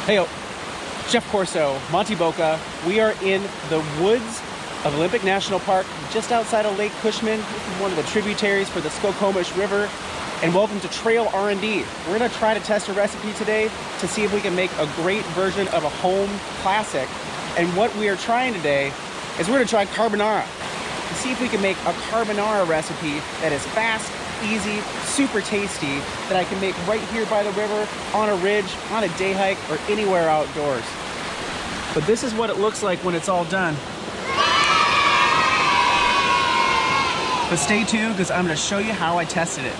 Hey, Chef Corso, Monte Boca. We are in the woods of Olympic National Park, just outside of Lake Cushman. This is one of the tributaries for the Skokomish River. And welcome to Trail R&D. We're gonna try to test a recipe today to see if we can make a great version of a home classic. And what we are trying today is we're gonna try carbonara. To see if we can make a carbonara recipe that is fast, easy, super tasty, that I can make right here by the river, on a ridge, on a day hike, or anywhere outdoors. But this is what it looks like when it's all done. But stay tuned, because I'm gonna show you how I tested it.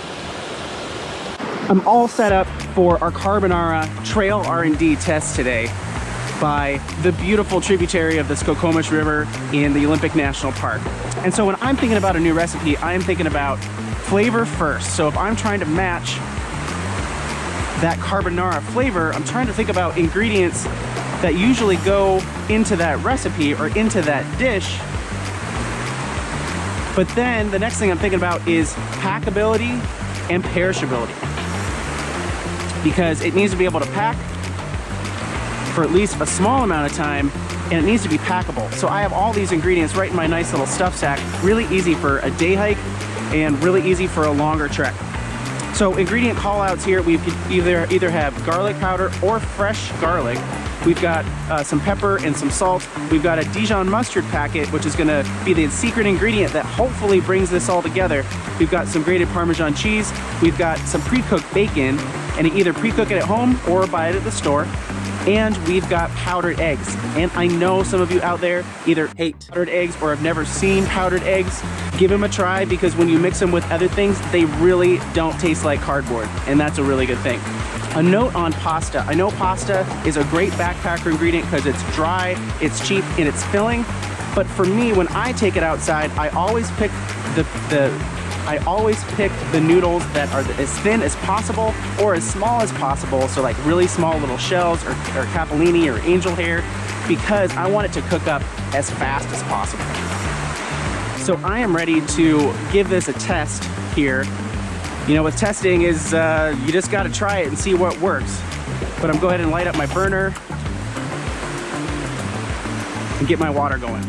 I'm all set up for our carbonara trail R&D test today by the beautiful tributary of the Skokomish River in the Olympic National Park. And so when I'm thinking about a new recipe, I'm thinking about flavor first. So if I'm trying to match that carbonara flavor, I'm trying to think about ingredients that usually go into that recipe or into that dish. But then the next thing I'm thinking about is packability and perishability, because it needs to be able to pack for at least a small amount of time, and it needs to be packable. So I have all these ingredients right in my nice little stuff sack, really easy for a day hike and really easy for a longer trek. So ingredient call outs here, we could either have garlic powder or fresh garlic. We've got some pepper and some salt. We've got a Dijon mustard packet, which is gonna be the secret ingredient that hopefully brings this all together. We've got some grated Parmesan cheese. We've got some pre-cooked bacon, and you either pre-cook it at home or buy it at the store. And we've got powdered eggs. And I know some of you out there either hate powdered eggs or have never seen powdered eggs. Give them a try, because when you mix them with other things, they really don't taste like cardboard. And that's a really good thing. A note on pasta. I know pasta is a great backpacker ingredient because it's dry, it's cheap, and it's filling. But for me, when I take it outside, I always pick the noodles that are as thin as possible or as small as possible. So like really small little shells or capellini or angel hair, because I want it to cook up as fast as possible. So I am ready to give this a test here. You know, with testing is you just got to try it and see what works. But I'm going to go ahead and light up my burner and get my water going.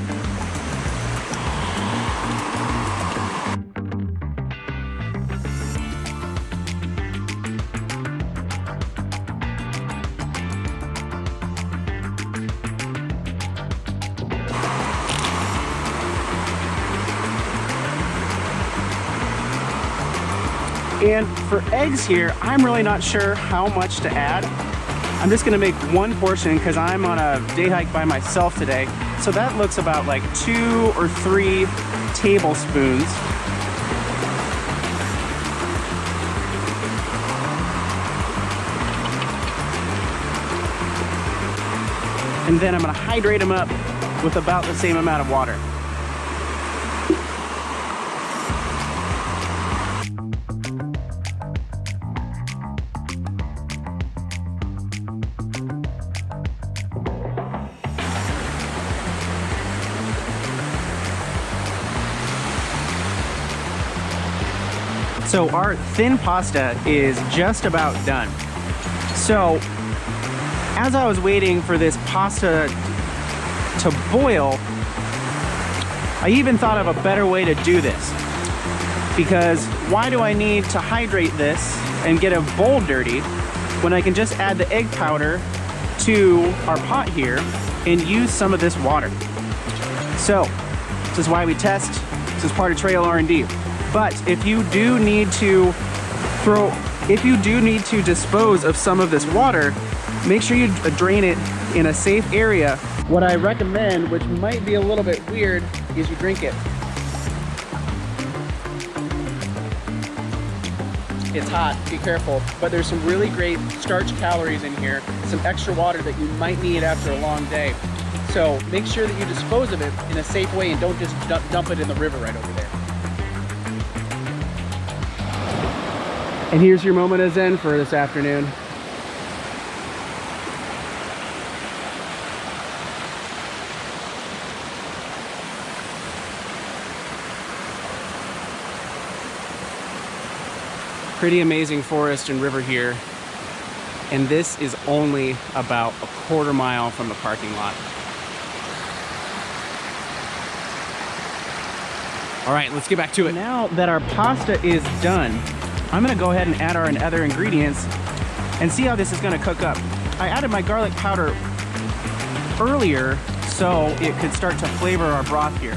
And for eggs here, I'm really not sure how much to add. I'm just gonna make one portion because I'm on a day hike by myself today. So that looks about like 2 or 3 tablespoons. And then I'm gonna hydrate them up with about the same amount of water. So our thin pasta is just about done. So as I was waiting for this pasta to boil, I even thought of a better way to do this. Because why do I need to hydrate this and get a bowl dirty when I can just add the egg powder to our pot here and use some of this water? So this is why we test. This is part of Trail R&D. But if you do need to dispose of some of this water, make sure you drain it in a safe area. What I recommend, which might be a little bit weird, is you drink it. It's hot, be careful, but there's some really great starch calories in here, some extra water that you might need after a long day. So make sure that you dispose of it in a safe way and don't just dump it in the river right over there. And here's your moment of zen for this afternoon. Pretty amazing forest and river here. And this is only about a quarter mile from the parking lot. All right, let's get back to it. Now that our pasta is done, I'm gonna go ahead and add our other ingredients and see how this is gonna cook up. I added my garlic powder earlier so it could start to flavor our broth here.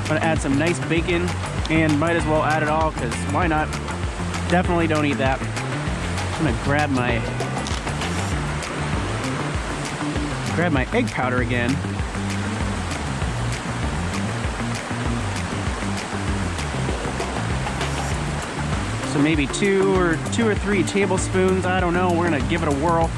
I'm gonna add some nice bacon, and might as well add it all, because why not? Definitely don't eat that. I'm gonna grab my egg powder again. So maybe two or 3 tablespoons, I don't know. We're gonna give it a whirl.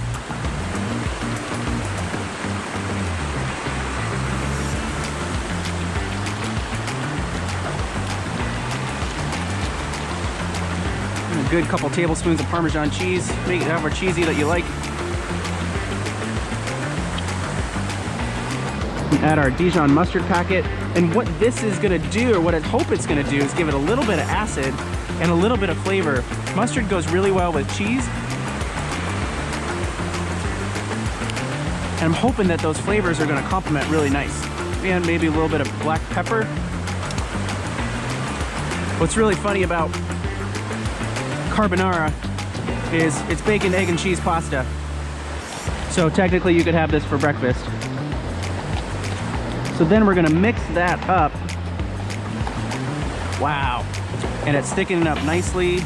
A good couple tablespoons of Parmesan cheese. Make it however cheesy that you like. Add our Dijon mustard packet. And what this is gonna do, or what I hope it's gonna do, is give it a little bit of acid and a little bit of flavor. Mustard goes really well with cheese. And I'm hoping that those flavors are gonna complement really nice. And maybe a little bit of black pepper. What's really funny about carbonara is it's bacon, egg, and cheese pasta. So technically you could have this for breakfast. So then we're gonna mix that up. Wow. And it's thickening up nicely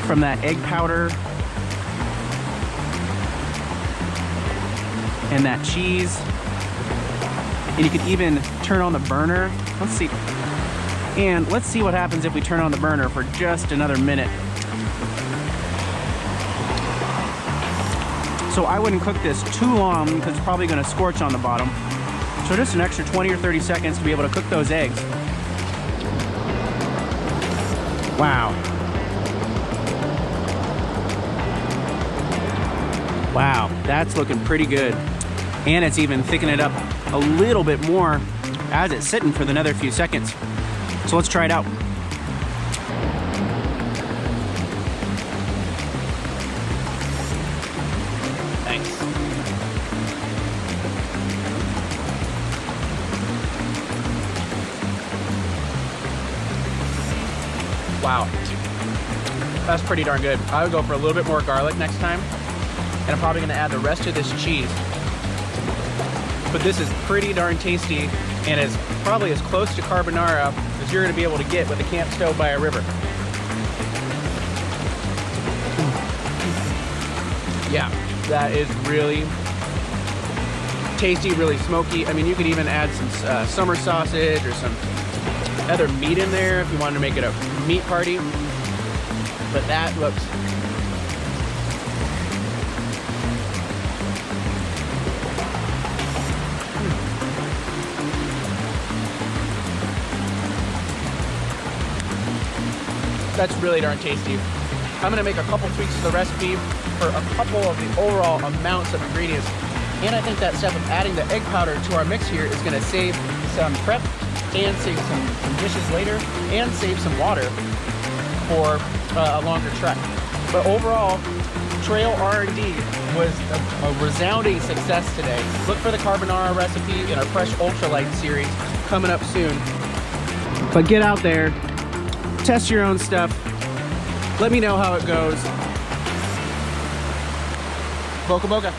from that egg powder and that cheese. And you could even turn on the burner. Let's see. And let's see what happens if we turn on the burner for just another minute. So I wouldn't cook this too long because it's probably gonna scorch on the bottom. So just an extra 20 or 30 seconds to be able to cook those eggs. Wow. Wow, that's looking pretty good. And it's even thickening it up a little bit more as it's sitting for another few seconds. So let's try it out. Thanks. Wow, that's pretty darn good. I would go for a little bit more garlic next time, and I'm probably gonna add the rest of this cheese. But this is pretty darn tasty, and is probably as close to carbonara as you're gonna be able to get with a camp stove by a river. Yeah, that is really tasty, really smoky. I mean, you could even add some summer sausage or some other meat in there if you wanted to make it a meat party. But that looks that's really darn tasty. I'm gonna make a couple tweaks to the recipe for a couple of the overall amounts of ingredients. And I think that step of adding the egg powder to our mix here is gonna save some prep and save some dishes later and save some water for a longer trek. But overall, trail R&D was a resounding success today. Look for the carbonara recipe in our fresh Ultralight series coming up soon. But get out there, test your own stuff. Let me know how it goes. Boca boca.